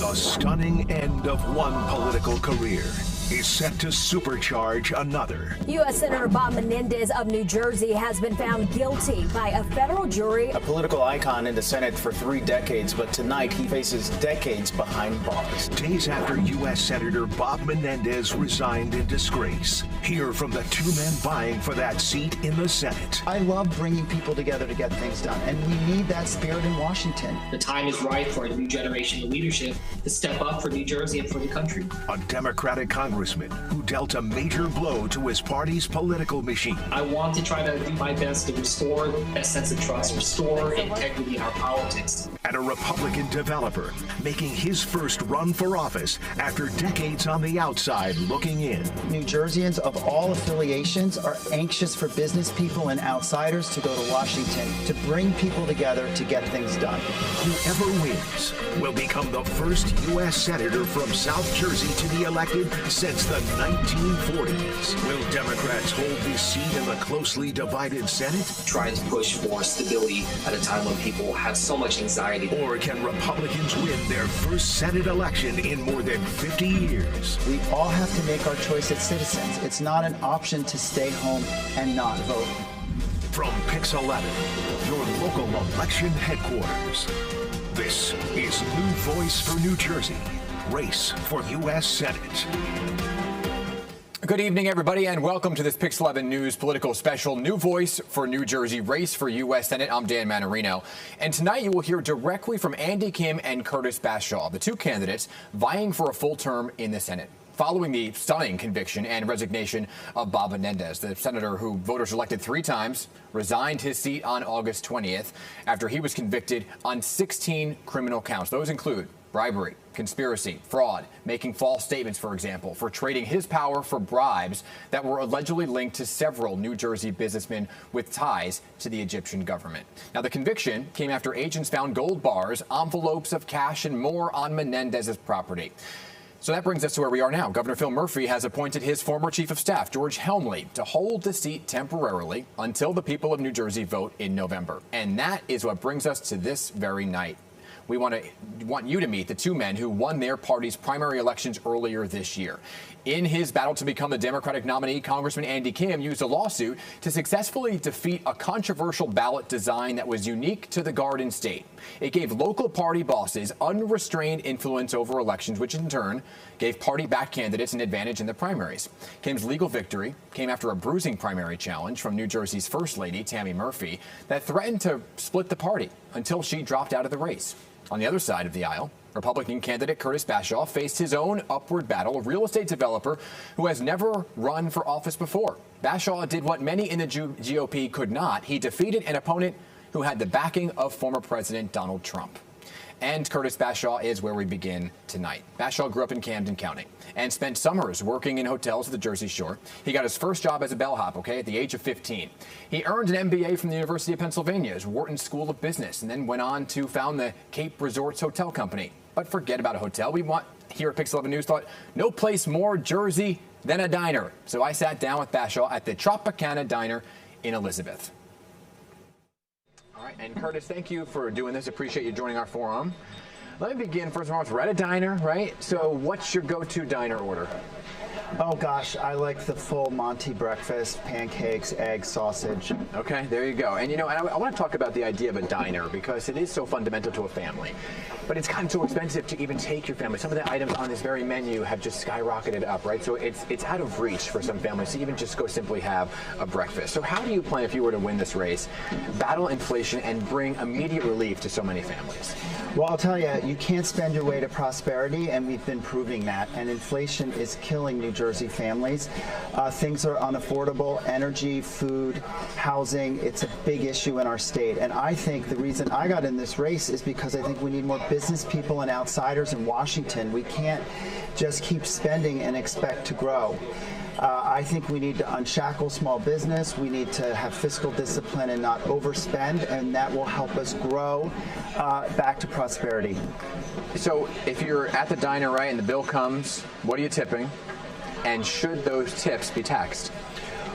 The stunning end of one political career is set to supercharge another. U.S. Senator Bob Menendez of New Jersey has been found guilty by a federal jury. A political icon in the Senate for 3 decades, but tonight he faces decades behind bars. Days after U.S. Senator Bob Menendez resigned in disgrace. Hear from the 2 men vying for that seat in the Senate. I love bringing people together to get things done, and we need that spirit in Washington. The time is right for a new generation of leadership to step up for New Jersey and for the country. A Democratic congressman who dealt a major blow to his party's political machine. I want to try to do my best to restore that sense of trust, restore integrity in our politics. And a Republican developer making his first run for office after decades on the outside looking in. New Jerseyans of all affiliations are anxious for business people and outsiders to go to Washington to bring people together to get things done. Whoever wins will become the first U.S. Senator from South Jersey to be elected since the 1940s. Will Democrats hold this seat in the closely divided Senate? Trying to push for stability at a time when people have so much anxiety. Or can Republicans win their first Senate election in more than 50 years? We all have to make our choice as citizens. It's not an option to stay home and not vote. From PIX-11, your local election headquarters. This is New Voice for New Jersey. Race for U.S. Senate. Good evening, everybody, and welcome to this PIX-11 News political special, New Voice for New Jersey, Race for U.S. Senate. I'm Dan Manarino. And tonight you will hear directly from Andy Kim and Curtis Bashaw, the 2 candidates vying for a full term in the Senate, following the stunning conviction and resignation of Bob Menendez, the senator who voters elected 3 times, resigned his seat on August 20th after he was convicted on 16 criminal counts. Those include bribery, conspiracy, fraud, making false statements, for example, for trading his power for bribes that were allegedly linked to several New Jersey businessmen with ties to the Egyptian government. Now, the conviction came after agents found gold bars, envelopes of cash, and more on Menendez's property. So that brings us to where we are now. Governor Phil Murphy has appointed his former chief of staff, George Helmley, to hold the seat temporarily until the people of New Jersey vote in November. And that is what brings us to this very night. We want you to meet the 2 men who won their party's primary elections earlier this year. In his battle to become the Democratic nominee, Congressman Andy Kim used a lawsuit to successfully defeat a controversial ballot design that was unique to the Garden State. It gave local party bosses unrestrained influence over elections, which in turn gave party-backed candidates an advantage in the primaries. Kim's legal victory came after a bruising primary challenge from New Jersey's First Lady, Tammy Murphy, that threatened to split the party until she dropped out of the race. On the other side of the aisle, Republican candidate Curtis Bashaw faced his own upward battle, a real estate developer who has never run for office before. Bashaw did what many in the GOP could not. He defeated an opponent who had the backing of former President Donald Trump. And Curtis Bashaw is where we begin tonight. Bashaw grew up in Camden County and spent summers working in hotels at the Jersey Shore. He got his first job as a bellhop, at the age of 15. He earned an MBA from the University of Pennsylvania's Wharton School of Business and then went on to found the Cape Resorts Hotel Company. But forget about a hotel. We want, here at PIX-11 News, thought no place more Jersey than a diner. So I sat down with Bashaw at the Tropicana Diner in Elizabeth. All right, and Curtis, thank you for doing this. Appreciate you joining our forum. Let me begin, first of all, we're at a diner, right? So what's your go-to diner order? Oh gosh, I like the full Monty breakfast, pancakes, eggs, sausage. Okay, there you go. And you know, I want to talk about the idea of a diner because it is so fundamental to a family. But it's gotten so expensive to even take your family. Some of the items on this very menu have just skyrocketed up, right? So it's out of reach for some families to even just go simply have a breakfast. So how do you plan, if you were to win this race, battle inflation and bring immediate relief to so many families? Well, I'll tell you, you can't spend your way to prosperity, and we've been proving that. And inflation is killing New Jersey families. Things are unaffordable, energy, food, housing. It's a big issue in our state. And I think the reason I got in this race is because I think we need more business people and outsiders in Washington. We can't just keep spending and expect to grow. I think we need to unshackle small business. We need to have fiscal discipline and not overspend, and that will help us grow back to prosperity. So if you're at the diner, right, and the bill comes, what are you tipping? And should those tips be taxed?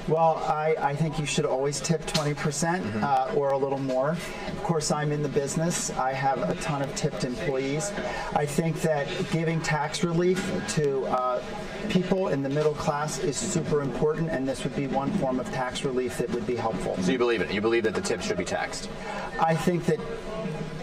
Well, I think you should always tip 20% or a little more. Of course, I'm in the business. I have a ton of tipped employees. I think that giving tax relief to people in the middle class is super important, and this would be one form of tax relief that would be helpful. So you believe it? You believe that the tips should be taxed? I think that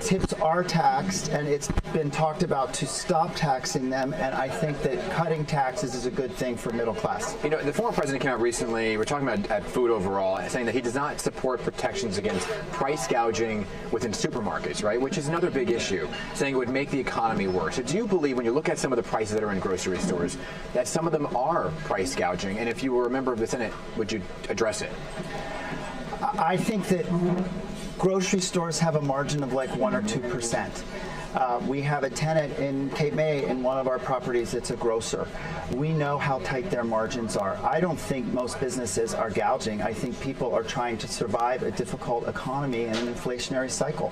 tips are taxed, and it's been talked about to stop taxing them, and I think that cutting taxes is a good thing for middle class. You know, the former president came out recently, we're talking about food overall, saying that he does not support protections against price gouging within supermarkets, right, which is another big issue, saying it would make the economy worse. So do you believe, when you look at some of the prices that are in grocery stores, that some of them are price gouging? And if you were a member of the Senate, would you address it? I think that grocery stores have a margin of like 1 or 2%. We have a tenant in Cape May in one of our properties that's a grocer. We know how tight their margins are. I don't think most businesses are gouging. I think people are trying to survive a difficult economy and an inflationary cycle.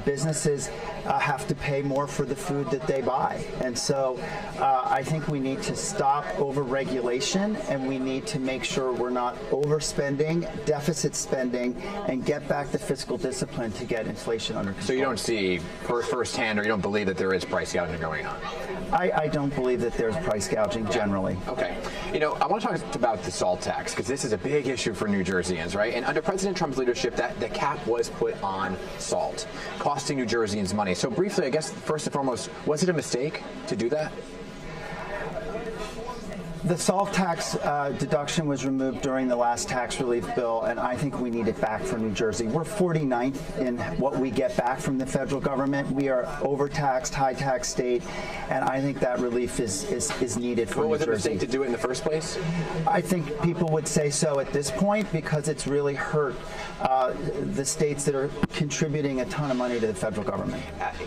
Businesses have to pay more for the food that they buy. And so I think we need to stop over-regulation, and we need to make sure we're not overspending, deficit spending, and get back the fiscal discipline to get inflation under control. So you don't see firsthand, or you don't believe that there is price gouging going on? I don't believe that there's price gouging generally. Okay. You know, I want to talk about the salt tax, because this is a big issue for New Jerseyans, right? And under President Trump's leadership, the cap was put on salt, costing New Jerseyans money. So briefly, I guess, first and foremost, was it a mistake to do that? The salt tax deduction was removed during the last tax relief bill, and I think we need it back for New Jersey. We're 49th in what we get back from the federal government. We are overtaxed, high-tax state, and I think that relief is needed for New Jersey. Was it a mistake to do it in the first place? I think people would say so at this point, because it's really hurt the states that are contributing a ton of money to the federal government.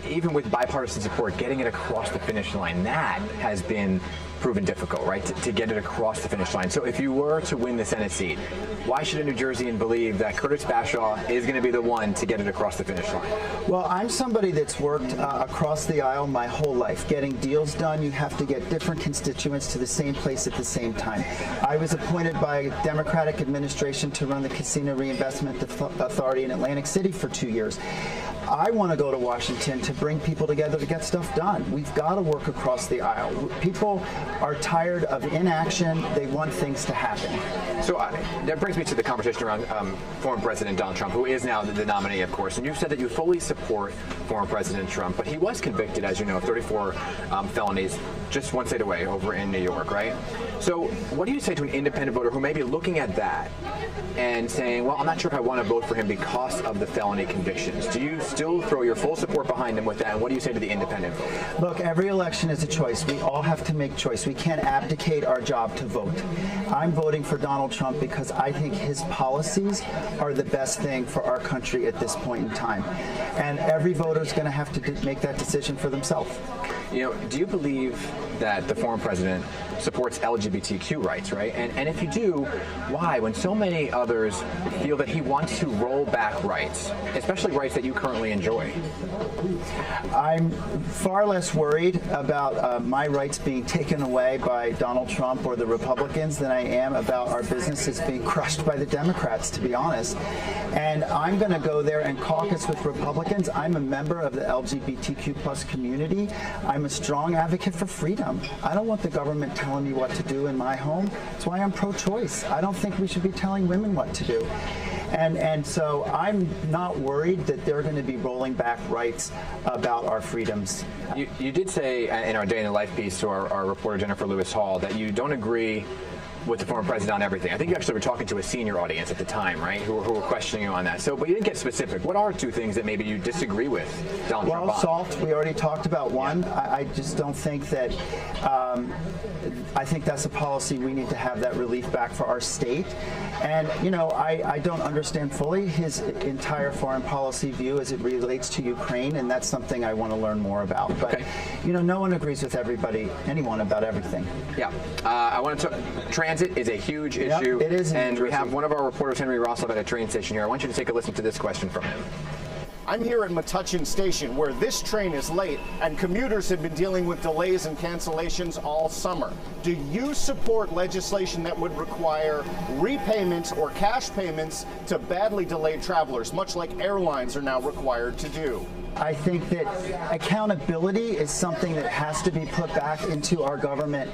Even with bipartisan support, getting it across the finish line, that has been proven difficult, right, to get it across the finish line. So if you were to win the Senate seat, why should a New Jerseyan believe that Curtis Bashaw is going to be the one to get it across the finish line? Well, I'm somebody that's worked across the aisle my whole life. Getting deals done, you have to get different constituents to the same place at the same time. I was appointed by a Democratic administration to run the Casino Reinvestment Authority in Atlantic City for 2 years. I want to go to Washington to bring people together to get stuff done. We've got to work across the aisle. People are tired of inaction. They want things to happen. So that brings me to the conversation around former President Donald Trump, who is now the nominee, of course. And you've said that you fully support former President Trump, but he was convicted, as you know, of 34 felonies just one state away over in New York, right? So what do you say to an independent voter who may be looking at that and saying, well, I'm not sure if I want to vote for him because of the felony convictions? Do you still throw your full support behind him with that? And what do you say to the independent voter? Look, every election is a choice. We all have to make choice. We can't abdicate our job to vote. I'm voting for Donald Trump because I think his policies are the best thing for our country at this point in time. And every voter is going to have to make that decision for themselves. You know, do you believe that the former president supports LGBTQ rights, right? And if you do, why? When so many others feel that he wants to roll back rights, especially rights that you currently enjoy. I'm far less worried about my rights being taken away by Donald Trump or the Republicans than I am about our businesses being crushed by the Democrats, to be honest. And I'm going to go there and caucus with Republicans. I'm a member of the LGBTQ plus community. I'm a strong advocate for freedom. I don't want the government telling me what to do in my home. That's why I'm pro-choice. I don't think we should be telling women what to do. And so I'm not worried that they're going to be rolling back rights about our freedoms. You did say in our Day in the Life piece to our reporter Jennifer Lewis Hall that you don't agree with the former president on everything. I think you actually were talking to a senior audience at the time, right, who were questioning you on that. So, but you didn't get specific. What are two things that maybe you disagree with Donald Trump on? Well, salt, we already talked about one. Yeah. I just don't think that, I think that's a policy we need to have that relief back for our state. And, you know, I don't understand fully his entire foreign policy view as it relates to Ukraine, and that's something I want to learn more about. But, you know, no one agrees with anyone about everything. Yeah. I want to transit is a huge issue. It is. And we have one of our reporters, Henry Rosslov, at a train station here. I want you to take a listen to this question from him. I'm here at Metuchen Station, where this train is late and commuters have been dealing with delays and cancellations all summer. Do you support legislation that would require repayments or cash payments to badly delayed travelers, much like airlines are now required to do? I think that accountability is something that has to be put back into our government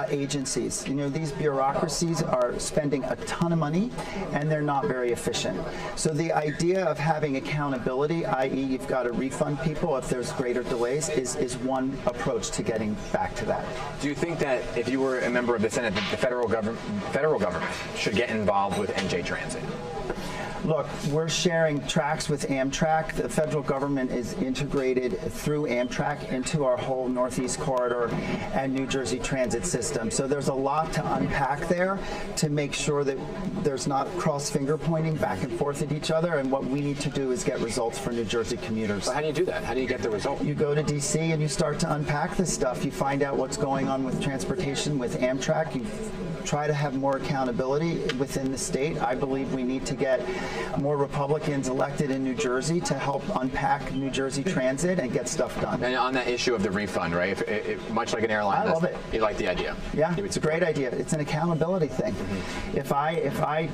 agencies. You know, these bureaucracies are spending a ton of money and they're not very efficient. So the idea of having accountability, i.e. you've got to refund people if there's greater delays, is one approach to getting back to that. Do you think that if you were a member of the Senate, the federal government should get involved with NJ Transit? Look, we're sharing tracks with Amtrak. The federal government is integrated through Amtrak into our whole Northeast Corridor and New Jersey transit system. So there's a lot to unpack there to make sure that there's not cross-finger pointing back and forth at each other. And what we need to do is get results for New Jersey commuters. So how do you do that? How do you get the result? You go to D.C. and you start to unpack this stuff. You find out what's going on with transportation, with Amtrak. You try to have more accountability within the state. I believe we need to get more Republicans elected in New Jersey to help unpack New Jersey transit and get stuff done. And on that issue of the refund, right? If much like an airline, I love it. You like the idea? Yeah, it's a great idea. It's an accountability thing. Mm-hmm. If I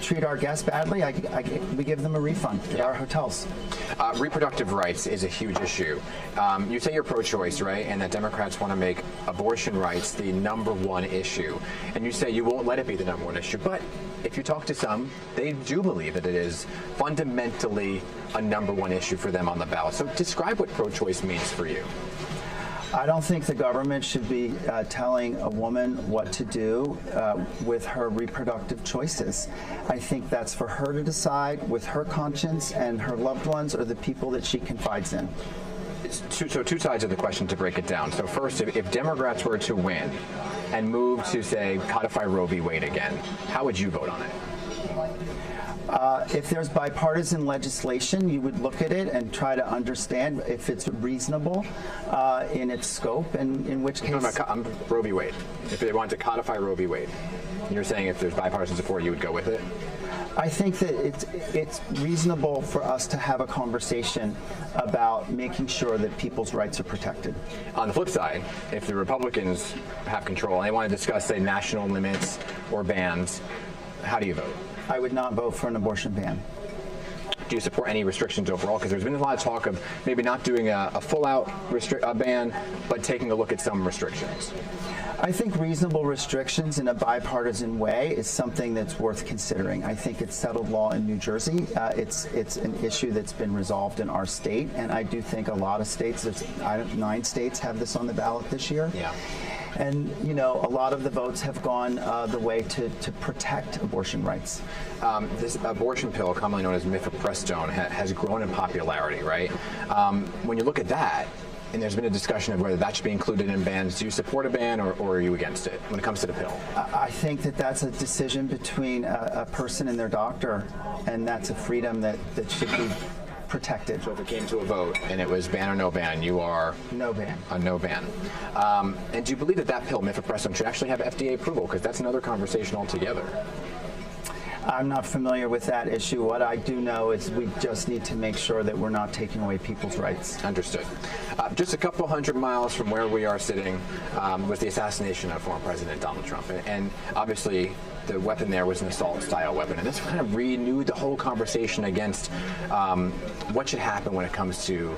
treat our guests badly, we give them a refund at our hotels. Reproductive rights is a huge issue. You say you're pro-choice, right? And that Democrats want to make abortion rights the #1 issue. And you say you won't let it be the #1 issue. But if you talk to some, they do believe that it is fundamentally a #1 issue for them on the ballot. So describe what pro-choice means for you. I don't think the government should be telling a woman what to do with her reproductive choices. I think that's for her to decide with her conscience and her loved ones or the people that she confides in. So two sides of the question to break it down. So first, if Democrats were to win and move to, say, codify Roe v. Wade again, how would you vote on it? If there's bipartisan legislation, you would look at it and try to understand if it's reasonable in its scope, and in which case... I'm Roe v. Wade. If they want to codify Roe v. Wade, you're saying if there's bipartisan support, you would go with it? I think that it's reasonable for us to have a conversation about making sure that people's rights are protected. On the flip side, if the Republicans have control and they want to discuss, say, national limits or bans, how do you vote? I would not vote for an abortion ban. Do you support any restrictions overall? Because there's been a lot of talk of maybe not doing a full-out ban, but taking a look at some restrictions. I think reasonable restrictions in a bipartisan way is something that's worth considering. I think it's settled law in New Jersey. It's an issue that's been resolved in our state, and I do think a lot of states, 9 states have this on the ballot this year. Yeah. And, you know, a lot of the votes have gone the way to protect abortion rights. This abortion pill, commonly known as mifepristone, has grown in popularity, right? When you look at that, and there's been a discussion of whether that should be included in bans, do you support a ban or are you against it when it comes to the pill? I think that that's a decision between a person and their doctor, and that's a freedom that should be protected. So if it came to a vote and it was ban or no ban, you are no ban. A no ban. And do you believe that pill, mifepristone, should actually have FDA approval? Because that's another conversation altogether. I'm not familiar with that issue. What I do know is we just need to make sure that we're not taking away people's rights. Understood. Just a couple hundred miles from where we are sitting was the assassination of former President Donald Trump. And obviously, the weapon there was an assault-style weapon. And this kind of renewed the whole conversation against what should happen when it comes to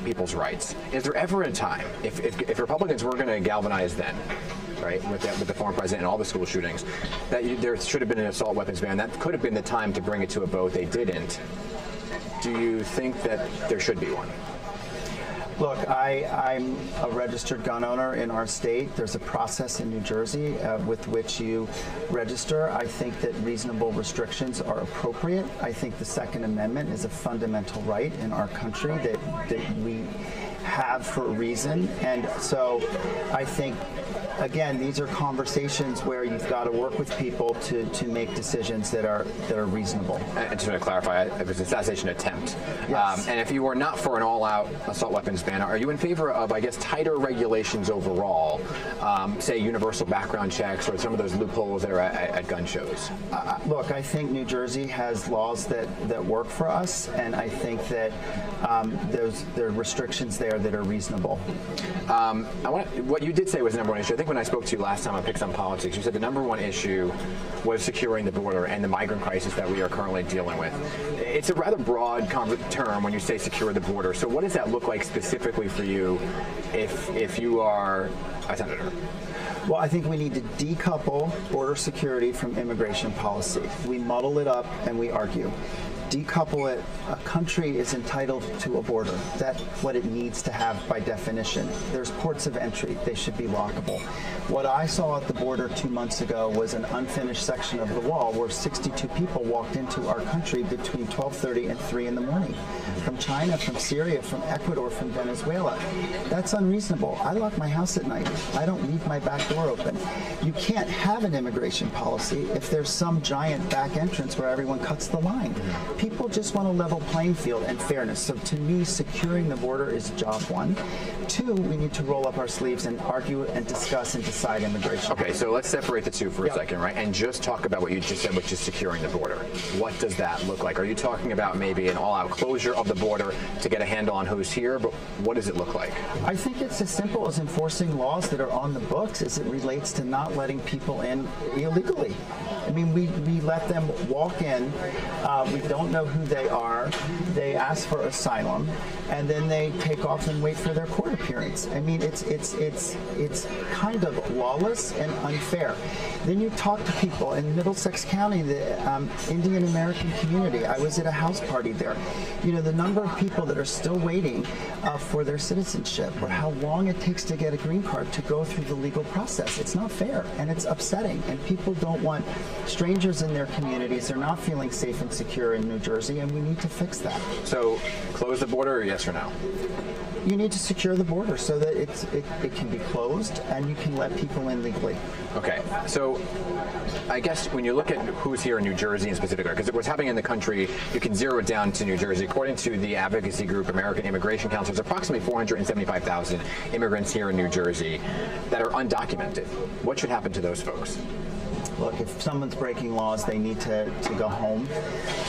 people's rights. Is there ever a time, if Republicans were going to galvanize then, right, with the former president and all the school shootings, that there should have been an assault weapons ban? That could have been the time to bring it to a vote. They didn't. Do you think that there should be one? Look, I'm a registered gun owner in our state. There's a process in New Jersey with which you register. I think that reasonable restrictions are appropriate. I think the Second Amendment is a fundamental right in our country that we have for a reason. And so I think, again, these are conversations where you've got to work with people to make decisions that are reasonable. And just to clarify, it was a cessation attempt. Yes. And if you were not for an all-out assault weapons ban, are you in favor of, I guess, tighter regulations overall, say universal background checks or some of those loopholes that are at gun shows? Look, I think New Jersey has laws that work for us, and I think that there are restrictions there that are reasonable. What you did say was the number one issue. I think when I spoke to you last time on Picks on Politics, you said the number one issue was securing the border and the migrant crisis that we are currently dealing with. It's a rather broad term when you say secure the border. So what does that look like specifically for you if you are a senator? Well, I think we need to decouple border security from immigration policy. We muddle it up and we argue. Decouple it. A country is entitled to a border. That's what it needs to have by definition. There's ports of entry. They should be lockable. What I saw at the border 2 months ago was an unfinished section of the wall where 62 people walked into our country between 12:30 and 3 in the morning. From China, from Syria, from Ecuador, from Venezuela. That's unreasonable. I lock my house at night. I don't leave my back door open. You can't have an immigration policy if there's some giant back entrance where everyone cuts the line. People just want a level playing field and fairness. So to me, securing the border is job one. Two, we need to roll up our sleeves and argue and discuss and decide immigration. Okay, so let's separate the two for a second, right? And just talk about what you just said, which is securing the border. What does that look like? Are you talking about maybe an all-out closure of the border to get a handle on who's here? But what does it look like? I think it's as simple as enforcing laws that are on the books as it relates to not letting people in illegally. I mean, we let them walk in. We don't know who they are. They ask for asylum, and then they take off and wait for their court appearance. I mean, it's kind of lawless and unfair. Then you talk to people in Middlesex County, the Indian American community. I was at a house party there. You know, the number of people that are still waiting for their citizenship, or how long it takes to get a green card to go through the legal process. It's not fair, and it's upsetting, and people don't want strangers in their communities. They're not feeling safe and secure in New Jersey, and we need to fix that. So, close the border, or yes or no? You need to secure the border so that it can be closed and you can let people in legally. Okay, so I guess when you look at who's here in New Jersey in particular, because what's happening in the country, you can zero it down to New Jersey. According to the advocacy group American Immigration Council, there's approximately 475,000 immigrants here in New Jersey that are undocumented. What should happen to those folks? Look, if someone's breaking laws, they need to go home.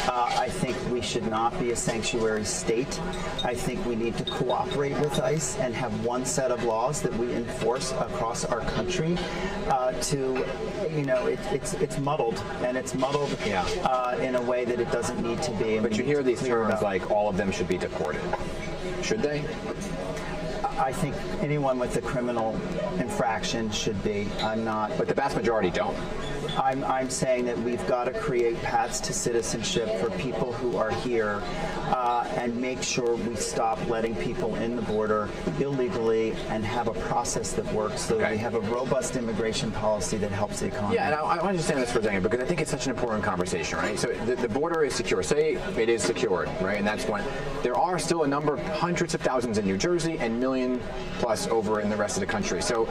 I think we should not be a sanctuary state. I think we need to cooperate with ICE and have one set of laws that we enforce across our country. It's muddled, and it's muddled in a way that it doesn't need to be. But you hear these terms like all of them should be deported. Should they? I think anyone with a criminal infraction should be. I'm not. But the vast majority don't. I'm saying that we've got to create paths to citizenship for people who are here and make sure we stop letting people in the border illegally and have a process that works so that we have a robust immigration policy that helps the economy. Yeah, and I want to understand this for a second because I think it's such an important conversation, right? So the border is secure. Say it is secured, right? And that's one. There are still a number of hundreds of thousands in New Jersey and million plus over in the rest of the country. So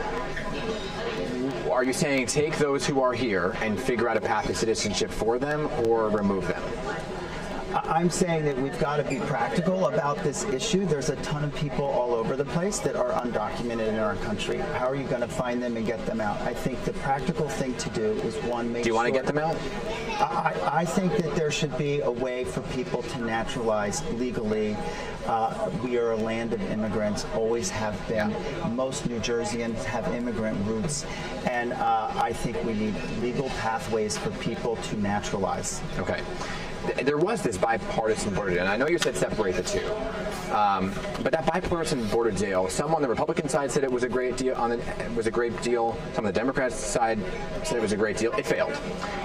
are you saying take those who are here and figure out a path to citizenship for them or remove them? I'm saying that we've got to be practical about this issue. There's a ton of people all over the place that are undocumented in our country. How are you going to find them and get them out? I think the practical thing to do is one, make sure... Do you want to get them out? I think that there should be a way for people to naturalize legally. We are a land of immigrants, always have been. Most New Jerseyans have immigrant roots, and I think we need legal pathways for people to naturalize. Okay. There was this bipartisan border deal, and I know you said separate the two, but that bipartisan border deal, some on the Republican side said it was a great deal. Some on the Democrats side said it was a great deal. It failed.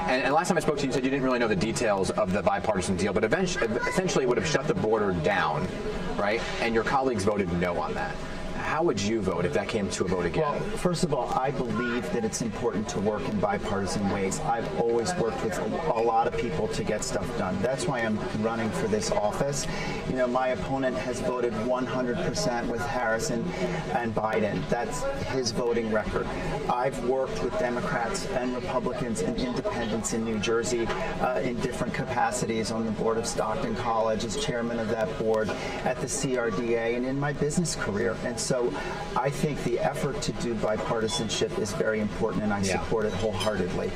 And last time I spoke to you, you said you didn't really know the details of the bipartisan deal, but essentially it would have shut the border down, right? And your colleagues voted no on that. how would you vote if that came to a vote again? Well, first of all, I believe that it's important to work in bipartisan ways. I've always worked with a lot of people to get stuff done. That's why I'm running for this office. You know, my opponent has voted 100% with Harris and Biden. That's his voting record. I've worked with Democrats and Republicans and independents in New Jersey in different capacities on the board of Stockton College, as chairman of that board, at the CRDA, and in my business career. And so I think the effort to do bipartisanship is very important, and I support it wholeheartedly.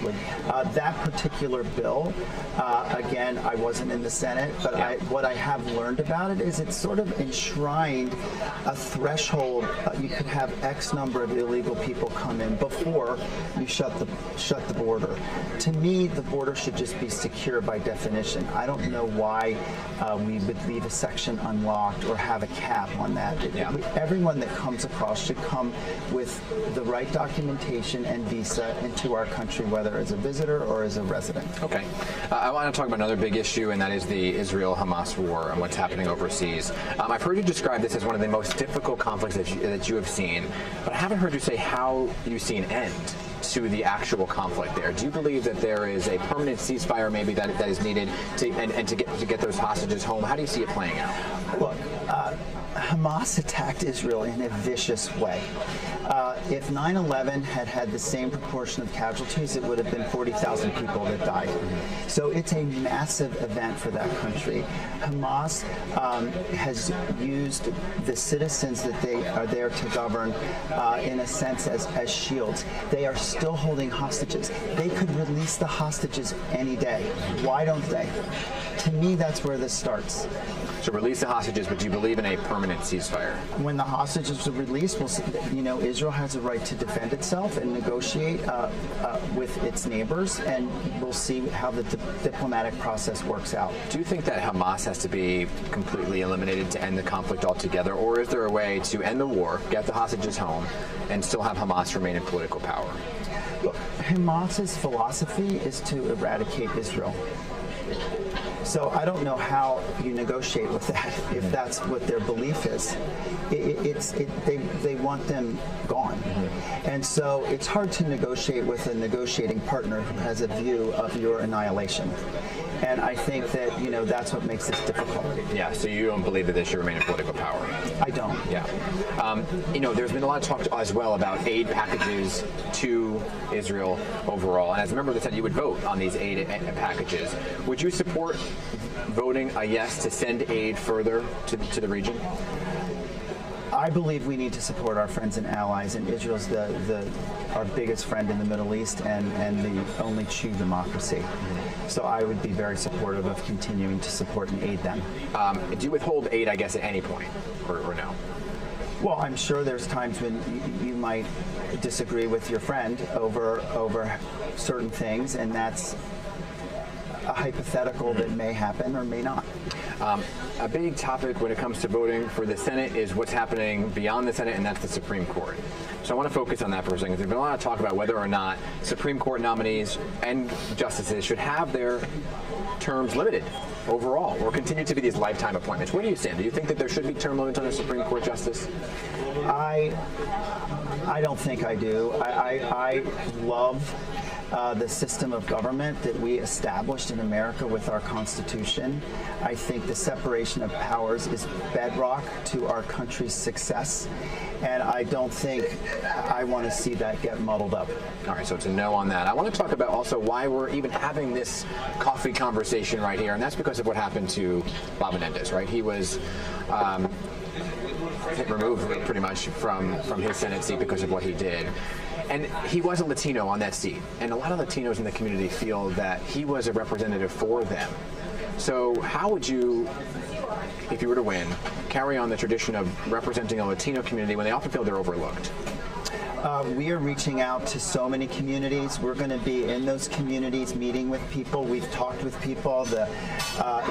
That particular bill, again, I wasn't in the Senate, but what I have learned about it is it's sort of enshrined a threshold. You could have X number of illegal people come in before you shut the border. To me, the border should just be secure by definition. I don't know why we would leave a section unlocked or have a cap on that. Everyone that comes across should come with the right documentation and visa into our country, whether as a visitor or as a resident. Okay. I want to talk about another big issue, and that is the Israel-Hamas war and what's happening overseas. I've heard you describe this as one of the most difficult conflicts that you have seen, but I haven't heard you say how you see an end to the actual conflict there. Do you believe that there is a permanent ceasefire maybe that is needed to get those hostages home? How do you see it playing out? Look, Hamas attacked Israel in a vicious way. If 9/11 had the same proportion of casualties, it would have been 40,000 people that died. So it's a massive event for that country. Hamas has used the citizens that they are there to govern in a sense as shields. They are still holding hostages. They could release the hostages any day. Why don't they? To me, that's where this starts. So release the hostages, but do you believe in a permanent ceasefire? When the hostages are released, Israel has a right to defend itself and negotiate with its neighbors, and we'll see how the diplomatic process works out. Do you think that Hamas has to be completely eliminated to end the conflict altogether, or is there a way to end the war, get the hostages home, and still have Hamas remain in political power? Look, Hamas's philosophy is to eradicate Israel. So I don't know how you negotiate with that if that's what their belief is. They want them gone. And so it's hard to negotiate with a negotiating partner who has a view of your annihilation. And I think that, that's what makes this difficult. Yeah, so you don't believe that they should remain in political power? I don't. Yeah. There's been a lot of talk as well about aid packages to Israel overall. And as a member of the Senate, you would vote on these aid packages. Would you support voting a yes to send aid further to the region? I believe we need to support our friends and allies, and Israel's our biggest friend in the Middle East and the only true democracy. So I would be very supportive of continuing to support and aid them. Do you withhold aid, I guess, at any point, or no? Well, I'm sure there's times when you might disagree with your friend over certain things, and that's a hypothetical that may happen or may not. A big topic when it comes to voting for the Senate is what's happening beyond the Senate, and that's the Supreme Court. So I want to focus on that for a second. There's been a lot of talk about whether or not Supreme Court nominees and justices should have their terms limited overall or continue to be these lifetime appointments. Where do you stand? Do you think that there should be term limits on a Supreme Court justice? I don't think I do. I love the system of government that we established in America with our Constitution. I think the separation of powers is bedrock to our country's success, and I don't think I want to see that get muddled up. All right, so it's a no on that. I want to talk about also why we're even having this coffee conversation right here, and that's because of what happened to Bob Menendez, right? He was removed pretty much from his Senate seat because of what he did. And he was a Latino on that seat. And a lot of Latinos in the community feel that he was a representative for them. So how would you, if you were to win, carry on the tradition of representing a Latino community when they often feel they're overlooked? We are reaching out to so many communities. We're going to be in those communities meeting with people. We've talked with people, the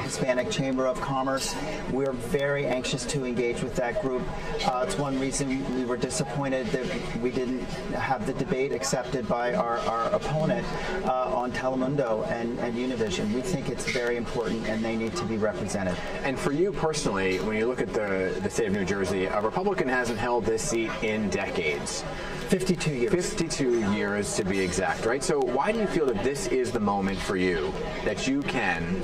Hispanic Chamber of Commerce. We're very anxious to engage with that group. It's one reason we were disappointed that we didn't have the debate accepted by our opponent on Telemundo and Univision. We think it's very important and they need to be represented. And for you personally, when you look at the state of New Jersey, a Republican hasn't held this seat in decades. 52 years. 52 years to be exact, right? So why do you feel that this is the moment for you that you can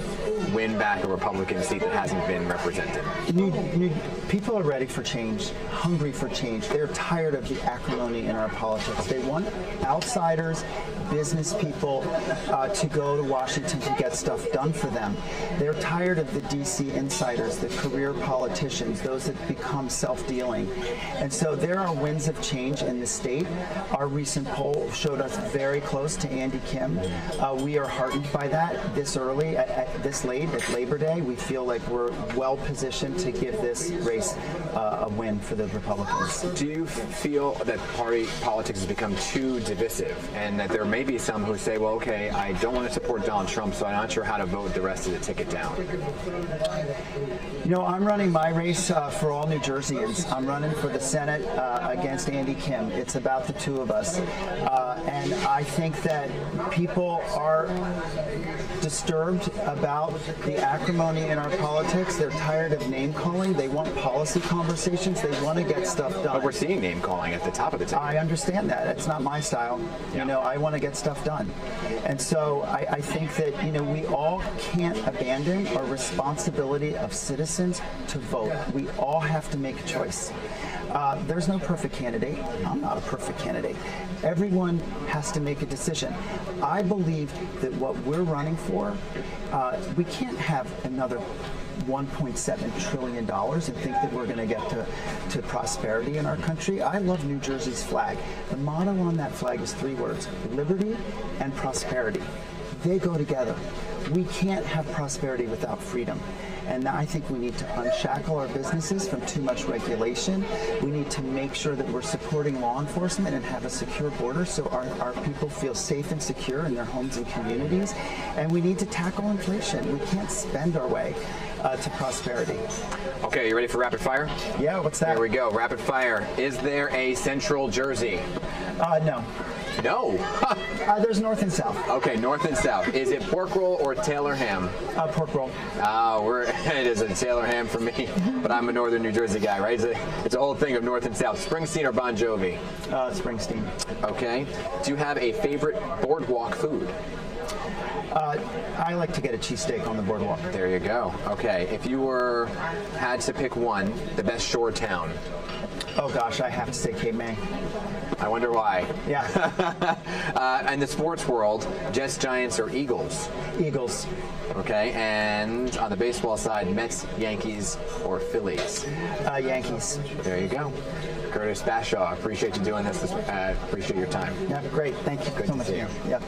win back a Republican seat that hasn't been represented? People are ready for change, hungry for change. They're tired of the acrimony in our politics. They want outsiders, business people to go to Washington to get stuff done for them. They're tired of the D.C. insiders, the career politicians, those that become self-dealing. And so there are winds of change in the state. Our recent poll showed us very close to Andy Kim. We are heartened by that this early, this late at Labor Day. We feel like we're well positioned to give this race a win for the Republicans. Do you feel that party politics has become too divisive and that there may be some who say, well, okay, I don't want to support Donald Trump, so I'm not sure how to vote the rest of the ticket down? You know, I'm running my race for all New Jerseyans. I'm running for the Senate against Andy Kim. It's about the two of us. And I think that people are disturbed about the acrimony in our politics. They're tired of name calling. They want policy conversations. They want to get stuff done. But we're seeing name calling at the top of the ticket. I understand that. It's not my style. Yeah. You know, I want to get stuff done. And so I think that, you know, we all can't abandon our responsibility of citizens to vote. We all have to make a choice. There's no perfect candidate. I'm not a perfect candidate. Everyone has to make a decision. I believe that what we're running for, we can't have another $1.7 trillion and think that we're going to get to prosperity in our country. I love New Jersey's flag. The motto on that flag is 3 words: liberty and prosperity. They go together. We can't have prosperity without freedom. And I think we need to unshackle our businesses from too much regulation. We need to make sure that we're supporting law enforcement and have a secure border so our people feel safe and secure in their homes and communities. And we need to tackle inflation. We can't spend our way to prosperity. Okay, you ready for rapid fire? Yeah, what's that? Here we go. Rapid fire. Is there a Central Jersey? No. No. There's North and South. Okay, North and South. Is it pork roll or Taylor ham? Pork roll. It is a Taylor ham for me, but I'm a Northern New Jersey guy, right? It's a whole thing of North and South. Springsteen or Bon Jovi? Springsteen. Okay. Do you have a favorite boardwalk food? I like to get a cheesesteak on the boardwalk. There you go. Okay. If you had to pick one, the best shore town? Oh gosh, I have to say Cape May. I wonder why. Yeah. In the sports world, Jets, Giants, or Eagles? Eagles. Okay. And on the baseball side, Mets, Yankees, or Phillies? Yankees. There you go. Curtis Bashaw, appreciate you doing this. Appreciate your time. Yeah, great. Thank you Good so to much. see you. Yeah.